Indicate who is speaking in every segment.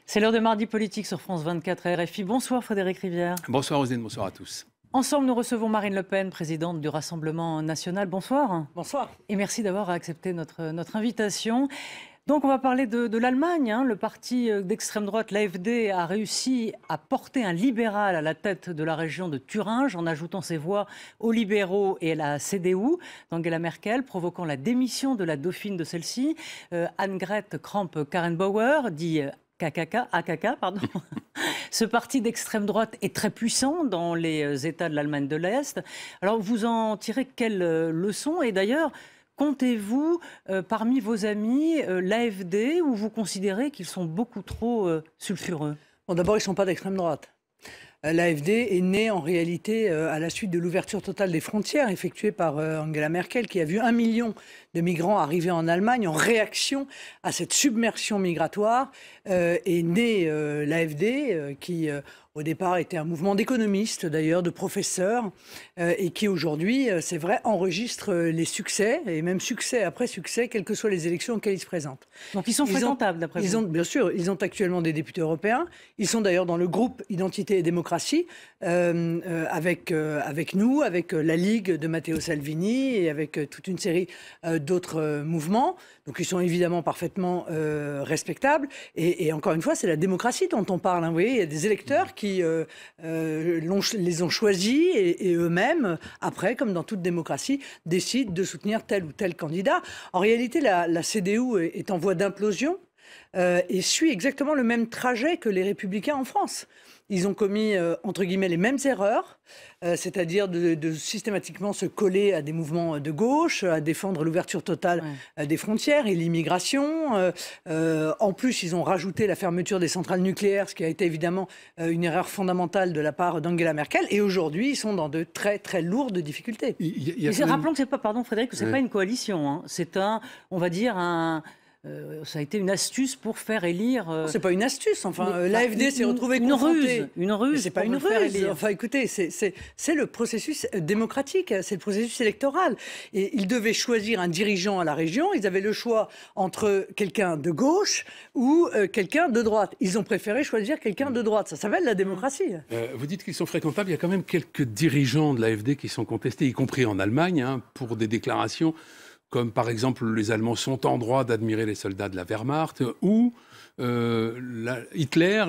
Speaker 1: C'est l'heure de Mardi Politique sur France 24 à RFI. Bonsoir Frédéric Rivière.
Speaker 2: Bonsoir Roselyne, bonsoir à tous.
Speaker 1: Ensemble, nous recevons Marine Le Pen, présidente du Rassemblement national. Bonsoir.
Speaker 3: Bonsoir.
Speaker 1: Et merci d'avoir accepté notre invitation. Donc on va parler de l'Allemagne. Le parti d'extrême droite, l'AfD, a réussi à porter un libéral à la tête de la région de Thuringe en ajoutant ses voix aux libéraux et à la CDU d'Angela Merkel, provoquant la démission de la dauphine de celle-ci, Annegret Kramp-Karrenbauer, dit AKK, pardon. Ce parti d'extrême droite est très puissant dans les États de l'Allemagne de l'Est. Alors vous en tirez quelles leçons? Et d'ailleurs, comptez-vous parmi vos amis l'AfD ou vous considérez qu'ils sont beaucoup trop sulfureux?
Speaker 3: Bon, d'abord, ils ne sont pas d'extrême droite. L'AfD est née en réalité à la suite de l'ouverture totale des frontières effectuée par Angela Merkel, qui a vu 1 million de migrants arriver en Allemagne en réaction à cette submersion migratoire. Est née l'AfD qui... au départ, était un mouvement d'économistes, d'ailleurs, de professeurs, et qui aujourd'hui, c'est vrai, enregistre les succès, et même succès après succès, quelles que soient les élections auxquelles ils se présentent.
Speaker 1: Donc ils sont fréquentables, d'après vous?
Speaker 3: Bien sûr, ils ont actuellement des députés européens. Ils sont d'ailleurs dans le groupe Identité et Démocratie, avec nous, avec la Ligue de Matteo Salvini, et avec toute une série d'autres mouvements. Donc ils sont évidemment parfaitement respectables. Et encore une fois, c'est la démocratie dont on parle. Vous voyez, il y a des électeurs qui les ont choisis et eux-mêmes, après, comme dans toute démocratie, décident de soutenir tel ou tel candidat. En réalité, la CDU est en voie d'implosion et suit exactement le même trajet que les Républicains en France. Ils ont commis, entre guillemets, les mêmes erreurs, c'est-à-dire de systématiquement se coller à des mouvements de gauche, à défendre l'ouverture totale des frontières et l'immigration. En plus, ils ont rajouté la fermeture des centrales nucléaires, ce qui a été évidemment une erreur fondamentale de la part d'Angela Merkel. Et aujourd'hui, ils sont dans de très, très lourdes difficultés.
Speaker 1: Rappelons que c'est pas, pardon Frédéric, que c'est pas une coalition. C'est on va dire, ça a été une astuce pour faire élire...
Speaker 3: C'est pas une astuce, enfin, l'AfD s'est retrouvée confrontée...
Speaker 1: Une ruse.
Speaker 3: C'est pas une ruse. Enfin, écoutez, c'est le processus démocratique, c'est le processus électoral. Et ils devaient choisir un dirigeant à la région. Ils avaient le choix entre quelqu'un de gauche ou quelqu'un de droite. Ils ont préféré choisir quelqu'un de droite. Ça s'appelle la démocratie.
Speaker 2: Vous dites qu'ils sont fréquentables. Il y a quand même quelques dirigeants de l'AfD qui sont contestés, y compris en Allemagne, pour des déclarations comme par exemple les Allemands sont en droit d'admirer les soldats de la Wehrmacht, ou Hitler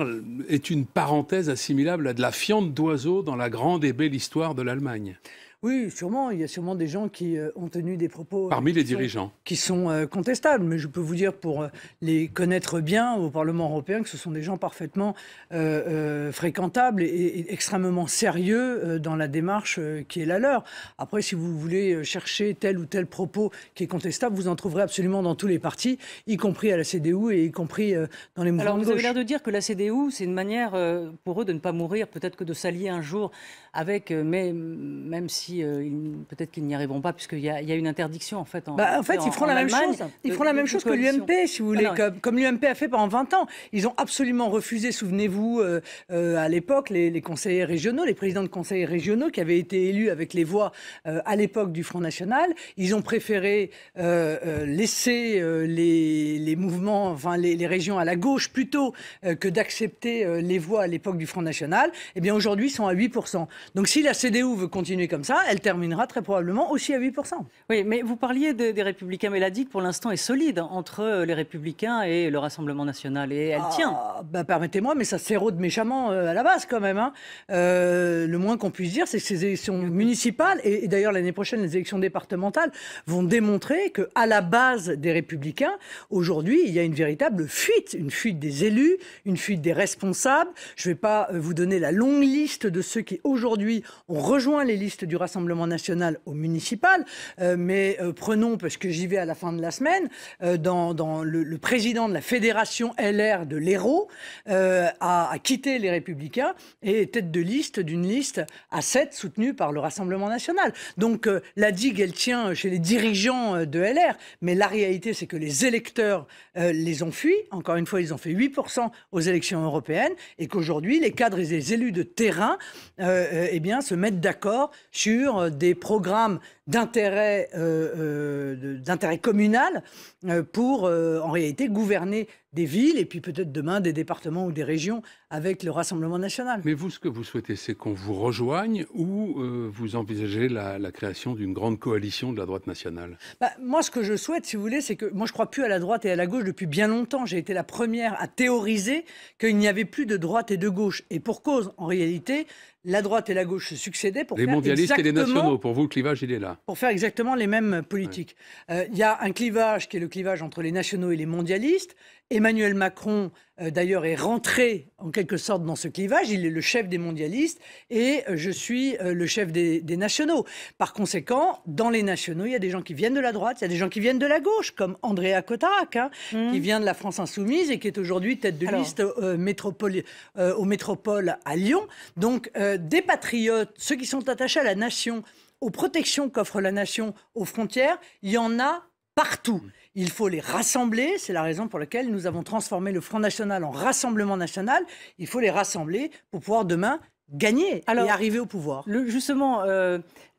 Speaker 2: est une parenthèse assimilable à de la fiente d'oiseau dans la grande et belle histoire de l'Allemagne.
Speaker 3: Oui, sûrement. Il y a sûrement des gens qui ont tenu des propos...
Speaker 2: Parmi les dirigeants.
Speaker 3: Qui sont contestables. Mais je peux vous dire, pour les connaître bien au Parlement européen, que ce sont des gens parfaitement fréquentables et extrêmement sérieux dans la démarche qui est la leur. Après, si vous voulez chercher tel ou tel propos qui est contestable, vous en trouverez absolument dans tous les partis, y compris à la CDU et y compris dans les mouvements de gauche.
Speaker 1: Vous avez l'air de dire que la CDU, c'est une manière pour eux de ne pas mourir, peut-être que de s'allier un jour avec, mais même si peut-être qu'ils n'y arriveront pas, puisqu'il y a une interdiction en fait.
Speaker 3: En fait, ils feront la même chose. Ils feront la même chose que l'UMP, si vous voulez, comme l'UMP a fait pendant 20 ans. Ils ont absolument refusé, souvenez-vous, à l'époque, les conseillers régionaux, les présidents de conseils régionaux qui avaient été élus avec les voix à l'époque du Front National. Ils ont préféré laisser les mouvements, enfin les régions à la gauche plutôt que d'accepter les voix à l'époque du Front National. Eh bien, aujourd'hui, ils sont à 8%. Donc, si la CDU veut continuer comme ça, elle terminera très probablement aussi à 8%.
Speaker 1: Oui, mais vous parliez des Républicains, mais la digue pour l'instant est solide entre les Républicains et le Rassemblement national, et elle tient.
Speaker 3: Permettez-moi, mais ça s'érode méchamment à la base quand même. Le moins qu'on puisse dire, c'est que ces élections municipales, et d'ailleurs l'année prochaine les élections départementales, vont démontrer qu'à la base des Républicains, aujourd'hui, il y a une véritable fuite. Une fuite des élus, une fuite des responsables. Je ne vais pas vous donner la longue liste de ceux qui aujourd'hui ont rejoint les listes du Rassemblement national au municipal, mais prenons, parce que j'y vais à la fin de la semaine, dans le président de la fédération LR de l'Hérault a quitté les Républicains et est tête de liste d'une liste à 7 soutenue par le Rassemblement national. Donc la digue, elle tient chez les dirigeants de LR, mais la réalité, c'est que les électeurs les ont fuis. Encore une fois, ils ont fait 8% aux élections européennes et qu'aujourd'hui, les cadres et les élus de terrain se mettent d'accord sur des programmes d'intérêt communal pour, en réalité, gouverner des villes et puis peut-être demain des départements ou des régions avec le Rassemblement national.
Speaker 2: Mais vous, ce que vous souhaitez, c'est qu'on vous rejoigne ou vous envisagez la création d'une grande coalition de la droite nationale?
Speaker 3: Moi, ce que je souhaite, si vous voulez, c'est que moi, je ne crois plus à la droite et à la gauche depuis bien longtemps. J'ai été la première à théoriser qu'il n'y avait plus de droite et de gauche. Et pour cause, en réalité, la droite et la gauche se succédaient pour
Speaker 2: les
Speaker 3: faire
Speaker 2: mondialistes et les nationaux, pour vous, le clivage, il est là.
Speaker 3: Pour faire exactement les mêmes politiques. Il y a un clivage qui est le clivage entre les nationaux et les mondialistes. Emmanuel Macron, d'ailleurs, est rentré en quelque sorte dans ce clivage. Il est le chef des mondialistes et je suis le chef des nationaux. Par conséquent, dans les nationaux, il y a des gens qui viennent de la droite, il y a des gens qui viennent de la gauche, comme Andrea Cotarac, qui vient de la France Insoumise et qui est aujourd'hui tête de liste aux métropoles à Lyon. Donc, des patriotes, ceux qui sont attachés à la nation, aux protections qu'offre la nation, aux frontières, il y en a partout. Il faut les rassembler, c'est la raison pour laquelle nous avons transformé le Front National en Rassemblement National. Il faut les rassembler pour pouvoir demain gagner et arriver au pouvoir.
Speaker 1: Justement,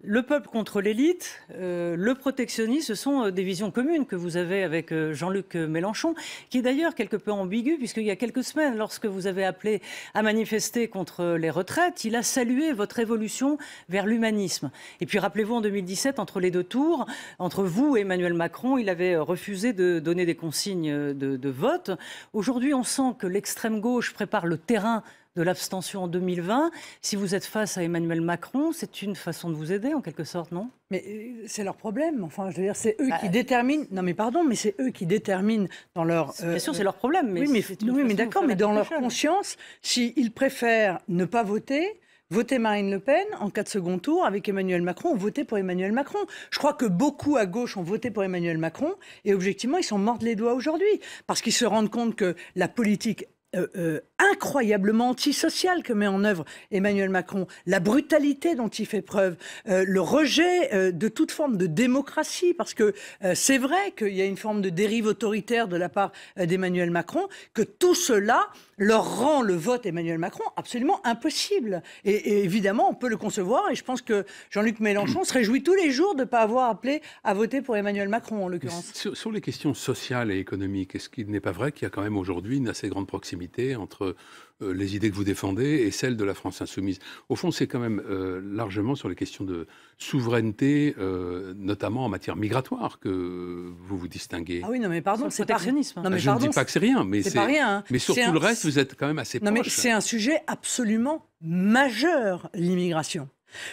Speaker 1: le peuple contre l'élite, le protectionnisme, ce sont des visions communes que vous avez avec Jean-Luc Mélenchon, qui est d'ailleurs quelque peu ambigu, puisqu'il y a quelques semaines, lorsque vous avez appelé à manifester contre les retraites, il a salué votre évolution vers l'humanisme. Et puis rappelez-vous, en 2017, entre les deux tours, entre vous et Emmanuel Macron, il avait refusé de donner des consignes de vote. Aujourd'hui, on sent que l'extrême gauche prépare le terrain de l'abstention en 2020. Si vous êtes face à Emmanuel Macron, c'est une façon de vous aider en quelque sorte, non?
Speaker 3: Mais c'est leur problème. Enfin, je veux dire, c'est eux qui déterminent. Non, mais pardon, mais c'est eux qui déterminent dans leur.
Speaker 1: Bien sûr, c'est leur problème. Mais
Speaker 3: oui, mais d'accord, mais dans leur conscience, s'ils préfèrent ne pas voter Marine Le Pen en cas de second tour avec Emmanuel Macron ou voter pour Emmanuel Macron. Je crois que beaucoup à gauche ont voté pour Emmanuel Macron et objectivement, ils sont mordent les doigts aujourd'hui parce qu'ils se rendent compte que la politique incroyablement antisociale que met en œuvre Emmanuel Macron, la brutalité dont il fait preuve, le rejet de toute forme de démocratie, parce que c'est vrai qu'il y a une forme de dérive autoritaire de la part d'Emmanuel Macron, que tout cela leur rend le vote Emmanuel Macron absolument impossible. Et évidemment, on peut le concevoir, et je pense que Jean-Luc Mélenchon se réjouit tous les jours de ne pas avoir appelé à voter pour Emmanuel Macron, en l'occurrence.
Speaker 2: Sur les questions sociales et économiques, est-ce qu'il n'est pas vrai qu'il y a quand même aujourd'hui une assez grande proximité entre les idées que vous défendez et celles de la France insoumise? Au fond, c'est quand même largement sur les questions de souveraineté, notamment en matière migratoire, que vous vous distinguez.
Speaker 3: Ah oui, non mais pardon, c'est
Speaker 1: protectionnisme.
Speaker 3: Non, mais
Speaker 2: je ne dis pas que c'est rien, mais
Speaker 3: c'est pas rien. Hein.
Speaker 2: Mais sur tout le reste, vous êtes quand même assez proche.
Speaker 3: Non mais c'est un sujet absolument majeur, l'immigration.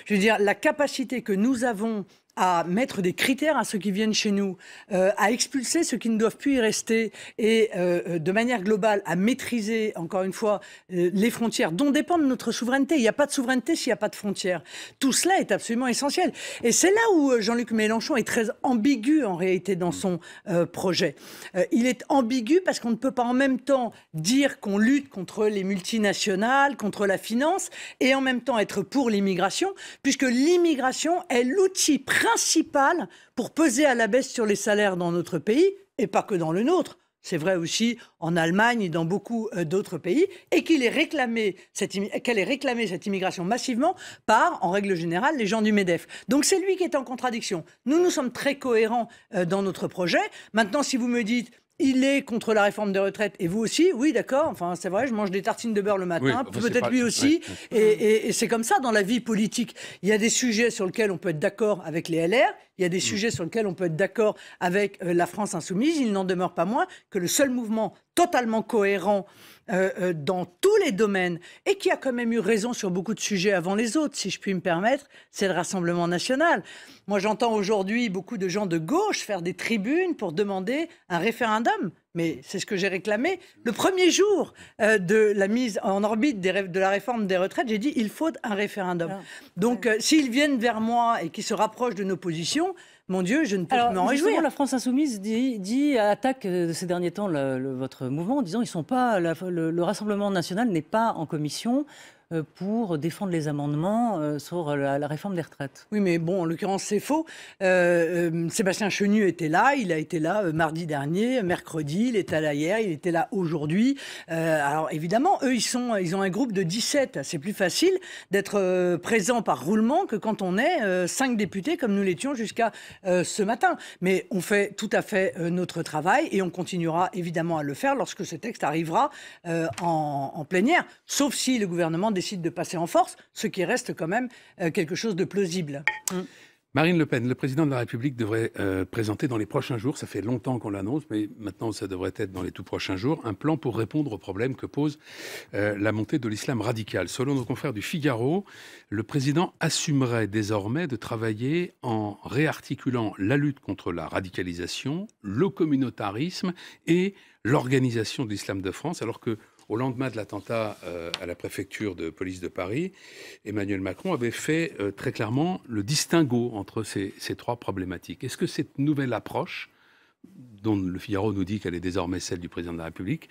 Speaker 3: Je veux dire, la capacité que nous avons à mettre des critères à ceux qui viennent chez nous, à expulser ceux qui ne doivent plus y rester et de manière globale à maîtriser, encore une fois, les frontières dont dépend notre souveraineté. Il n'y a pas de souveraineté s'il n'y a pas de frontières. Tout cela est absolument essentiel. Et c'est là où Jean-Luc Mélenchon est très ambigu en réalité dans son projet. Il est ambigu parce qu'on ne peut pas en même temps dire qu'on lutte contre les multinationales, contre la finance, et en même temps être pour l'immigration, puisque l'immigration est l'outil principal pour peser à la baisse sur les salaires dans notre pays, et pas que dans le nôtre. C'est vrai aussi en Allemagne et dans beaucoup d'autres pays, et qu'elle ait réclamé cette immigration massivement par, en règle générale, les gens du MEDEF. Donc c'est lui qui est en contradiction. Nous sommes très cohérents dans notre projet. Maintenant, si vous me dites... Il est contre la réforme des retraites, et vous aussi, oui, d'accord, enfin c'est vrai, je mange des tartines de beurre le matin, oui, peut-être lui aussi, oui. Et c'est comme ça dans la vie politique. Il y a des sujets sur lesquels on peut être d'accord avec les LR, il y a des sujets sur lesquels on peut être d'accord avec la France Insoumise, il n'en demeure pas moins que le seul mouvement totalement cohérent dans tous les domaines, et qui a quand même eu raison sur beaucoup de sujets avant les autres, si je puis me permettre, c'est le Rassemblement national. Moi, j'entends aujourd'hui beaucoup de gens de gauche faire des tribunes pour demander un référendum. Mais c'est ce que j'ai réclamé. Le premier jour de la mise en orbite de la réforme des retraites, j'ai dit il faut un référendum. Donc, s'ils viennent vers moi et qu'ils se rapprochent de nos positions, mon Dieu, je ne peux m'en réjouir.
Speaker 1: La France Insoumise attaque ces derniers temps votre mouvement en disant le Rassemblement national n'est pas en commission. pour défendre les amendements sur la réforme des retraites.
Speaker 3: Oui, mais bon, en l'occurrence, c'est faux. Sébastien Chenu était là, il a été là mardi dernier, mercredi, il était là hier, il était là aujourd'hui. Alors évidemment, eux, ils ont un groupe de 17. C'est plus facile d'être présent par roulement que quand on est 5 députés comme nous l'étions jusqu'à ce matin. Mais on fait tout à fait notre travail et on continuera évidemment à le faire lorsque ce texte arrivera en plénière, sauf si le gouvernement décide de passer en force, ce qui reste quand même quelque chose de plausible.
Speaker 2: Marine Le Pen, le président de la République devrait présenter dans les prochains jours, ça fait longtemps qu'on l'annonce, mais maintenant ça devrait être dans les tout prochains jours, un plan pour répondre aux problèmes que pose la montée de l'islam radical. Selon nos confrères du Figaro, le président assumerait désormais de travailler en réarticulant la lutte contre la radicalisation, le communautarisme et l'organisation de l'islam de France, alors que au lendemain de l'attentat à la préfecture de police de Paris, Emmanuel Macron avait fait très clairement le distinguo entre ces trois problématiques. Est-ce que cette nouvelle approche, dont le Figaro nous dit qu'elle est désormais celle du président de la République,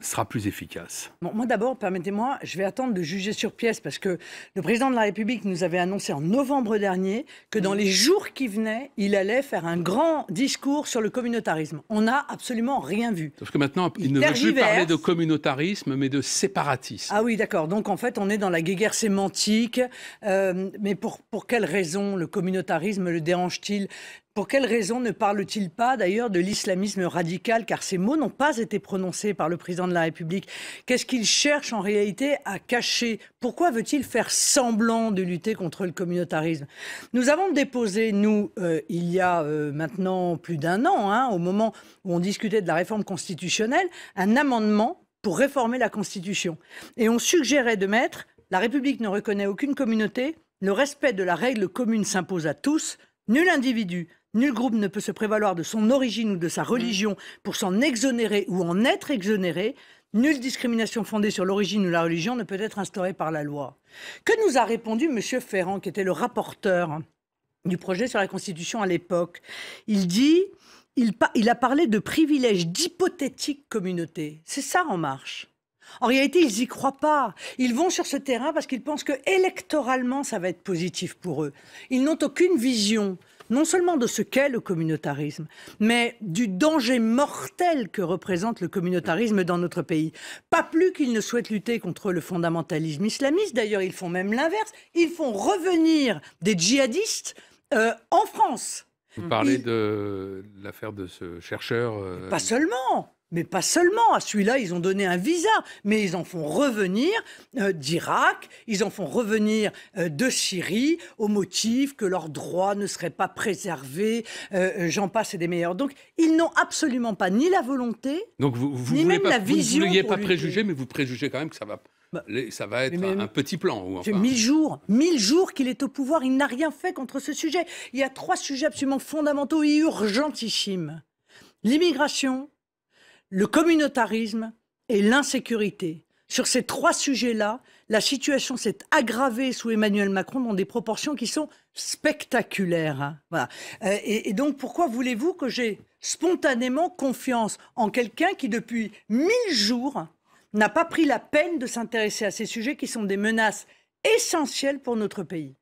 Speaker 2: sera plus efficace?
Speaker 3: Bon, moi d'abord, permettez-moi, je vais attendre de juger sur pièce parce que le président de la République nous avait annoncé en novembre dernier que dans les jours qui venaient, il allait faire un grand discours sur le communautarisme. On n'a absolument rien vu.
Speaker 2: Sauf que maintenant, il ne veut plus parler de communautarisme, mais de séparatisme.
Speaker 3: Ah oui, d'accord. Donc en fait, on est dans la guéguerre sémantique. Mais pour quelle raison le communautarisme le dérange-t-il ? Pour quelle raison ne parle-t-il pas d'ailleurs de l'islamisme radical? Car ces mots n'ont pas été prononcés par le président de la République. Qu'est-ce qu'il cherche en réalité à cacher? Pourquoi veut-il faire semblant de lutter contre le communautarisme? Nous avons déposé, nous, il y a maintenant plus d'un an, au moment où on discutait de la réforme constitutionnelle, un amendement pour réformer la Constitution. Et on suggérait de mettre « La République ne reconnaît aucune communauté, le respect de la règle commune s'impose à tous, nul individu, nul groupe ne peut se prévaloir de son origine ou de sa religion pour s'en exonérer ou en être exonéré. Nulle discrimination fondée sur l'origine ou la religion ne peut être instaurée par la loi. » Que nous a répondu M. Ferrand, qui était le rapporteur du projet sur la Constitution à l'époque? Il dit, il a parlé de privilèges d'hypothétiques communautés. C'est ça En Marche. En réalité, ils n'y croient pas. Ils vont sur ce terrain parce qu'ils pensent que électoralement, ça va être positif pour eux. Ils n'ont aucune vision, non seulement de ce qu'est le communautarisme, mais du danger mortel que représente le communautarisme dans notre pays. Pas plus qu'ils ne souhaitent lutter contre le fondamentalisme islamiste. D'ailleurs, ils font même l'inverse. Ils font revenir des djihadistes en France.
Speaker 2: Vous parlez de l'affaire de ce chercheur...
Speaker 3: Pas seulement. Mais pas seulement, à celui-là, ils ont donné un visa, mais ils en font revenir d'Irak, ils en font revenir de Syrie, au motif que leurs droits ne seraient pas préservés, j'en passe et des meilleurs. Donc, ils n'ont absolument pas ni la volonté,
Speaker 2: donc vous
Speaker 3: ni même la vision.
Speaker 2: Vous ne vouliez pas préjuger, mais vous préjugez quand même que ça va être un petit plan. Ou enfin...
Speaker 3: 1000 jours qu'il est au pouvoir, il n'a rien fait contre ce sujet. Il y a 3 sujets absolument fondamentaux et urgentissimes. L'immigration, le communautarisme et l'insécurité. Sur ces 3 sujets-là, la situation s'est aggravée sous Emmanuel Macron dans des proportions qui sont spectaculaires. Voilà. Et donc, pourquoi voulez-vous que j'ai spontanément confiance en quelqu'un qui, depuis 1000 jours, n'a pas pris la peine de s'intéresser à ces sujets qui sont des menaces essentielles pour notre pays?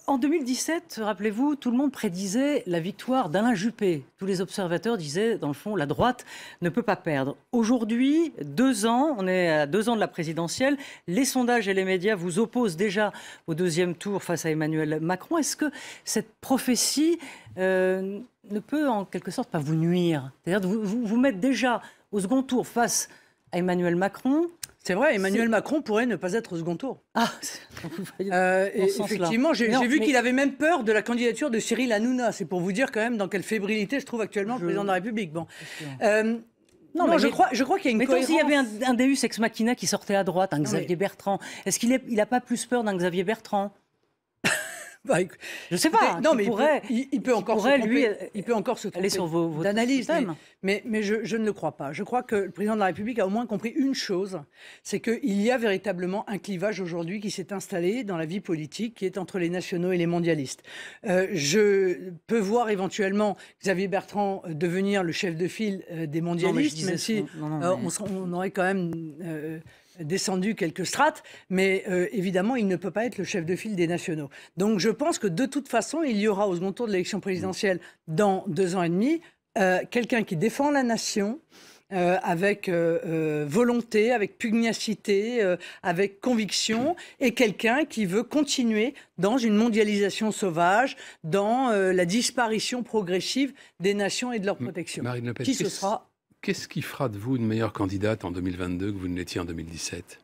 Speaker 1: En 2017, rappelez-vous, tout le monde prédisait la victoire d'Alain Juppé. Tous les observateurs disaient, dans le fond, la droite ne peut pas perdre. Aujourd'hui, 2 ans, on est à 2 ans de la présidentielle, les sondages et les médias vous opposent déjà au 2e tour face à Emmanuel Macron. Est-ce que cette prophétie ne peut en quelque sorte pas vous nuire? C'est-à-dire vous mettre déjà au 2e tour face à Emmanuel Macron?
Speaker 3: C'est vrai, Emmanuel Macron pourrait ne pas être au 2e tour.
Speaker 1: Ah,
Speaker 3: effectivement, j'ai vu qu'il avait même peur de la candidature de Cyril Hanouna. C'est pour vous dire quand même dans quelle fébrilité se trouve actuellement le président de la République. Bon. Non, je crois qu'il y a une cohérence.
Speaker 1: S'il y avait un Deus ex machina qui sortait à droite, un Xavier Bertrand, est-ce qu'il n'a pas plus peur d'un Xavier Bertrand? Je ne sais pas.
Speaker 3: Non, mais il peut encore se tromper. Il peut encore se tromper
Speaker 1: sur vos
Speaker 3: d'analyse. Mais je ne le crois pas. Je crois que le président de la République a au moins compris une chose, c'est qu'il y a véritablement un clivage aujourd'hui qui s'est installé dans la vie politique, qui est entre les nationaux et les mondialistes. Je peux voir éventuellement Xavier Bertrand devenir le chef de file des mondialistes, même si on aurait quand même descendu quelques strates, mais évidemment, il ne peut pas être le chef de file des nationaux. Donc je pense que de toute façon, il y aura au second tour de l'élection présidentielle dans 2 ans et demi, quelqu'un qui défend la nation, avec volonté, avec pugnacité, avec conviction, et quelqu'un qui veut continuer dans une mondialisation sauvage, dans la disparition progressive des nations et de leur protection.
Speaker 2: Marine Le Pen,
Speaker 3: Qui ce sera ?
Speaker 2: Qu'est-ce qui fera de vous une meilleure candidate en 2022 que vous ne l'étiez en 2017 ?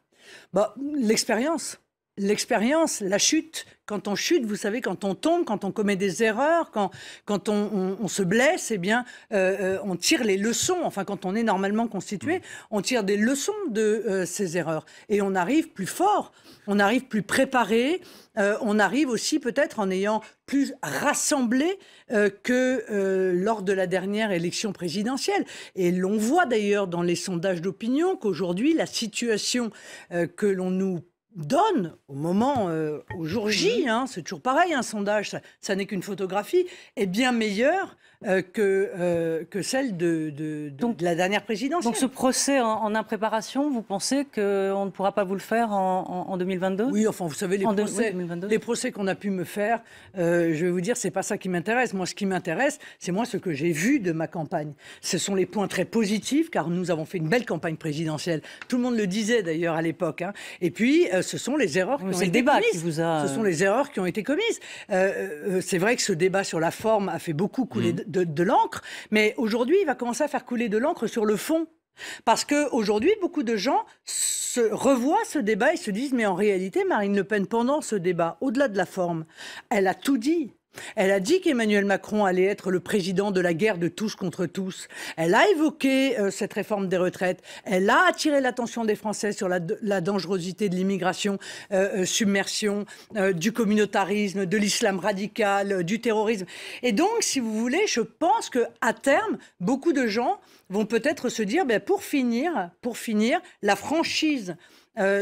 Speaker 3: L'expérience. L'expérience, la chute. Quand on chute, vous savez, quand on tombe, quand on commet des erreurs, quand on se blesse, eh bien, on tire les leçons. Enfin, quand on est normalement constitué, on tire des leçons de ces erreurs. Et on arrive plus fort, on arrive plus préparé, on arrive aussi peut-être en ayant plus rassemblé que lors de la dernière élection présidentielle. Et l'on voit d'ailleurs dans les sondages d'opinion qu'aujourd'hui, la situation que l'on nous donne au moment, au jour J, c'est toujours pareil, un sondage, ça n'est qu'une photographie, est bien meilleure que celle de la dernière présidentielle.
Speaker 1: Donc ce procès en impréparation, vous pensez qu'on ne pourra pas vous le faire en 2022 ?
Speaker 3: Oui, enfin, vous savez, les procès qu'on a pu me faire, je vais vous dire, c'est pas ça qui m'intéresse. Moi, ce qui m'intéresse, c'est ce que j'ai vu de ma campagne. Ce sont les points très positifs, car nous avons fait une belle campagne présidentielle. Tout le monde le disait d'ailleurs à l'époque. Et puis, ce sont les erreurs qui ont été commises. Ce sont les erreurs qui ont été commises. C'est vrai que ce débat sur la forme a fait beaucoup couler de l'encre, mais aujourd'hui, il va commencer à faire couler de l'encre sur le fond. Parce qu'aujourd'hui, beaucoup de gens revoient ce débat et se disent « Mais en réalité, Marine Le Pen, pendant ce débat, au-delà de la forme, elle a tout dit ». Elle a dit qu'Emmanuel Macron allait être le président de la guerre de tous contre tous. Elle a évoqué cette réforme des retraites. Elle a attiré l'attention des Français sur la dangerosité de l'immigration, submersion, du communautarisme, de l'islam radical, du terrorisme. Et donc, si vous voulez, je pense qu'à terme, beaucoup de gens vont peut-être se dire, pour finir, la franchise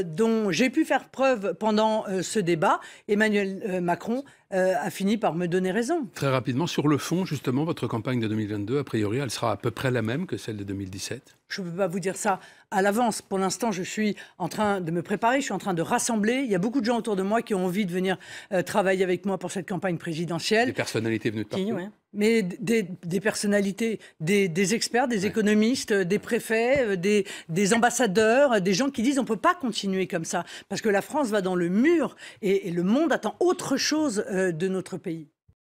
Speaker 3: dont j'ai pu faire preuve pendant ce débat, Emmanuel Macron a fini par me donner raison.
Speaker 2: Très rapidement, sur le fond, justement, votre campagne de 2022, a priori, elle sera à peu près la même que celle de 2017 ?
Speaker 3: Je ne peux pas vous dire ça à l'avance. Pour l'instant, je suis en train de me préparer, je suis en train de rassembler. Il y a beaucoup de gens autour de moi qui ont envie de venir travailler avec moi pour cette campagne présidentielle.
Speaker 2: Des personnalités venues de partout.
Speaker 3: Ouais. Mais des personnalités, des experts, des économistes, des préfets, des ambassadeurs, des gens qui disent on ne peut pas continuer comme ça, parce que la France va dans le mur et le monde attend autre chose de notre pays.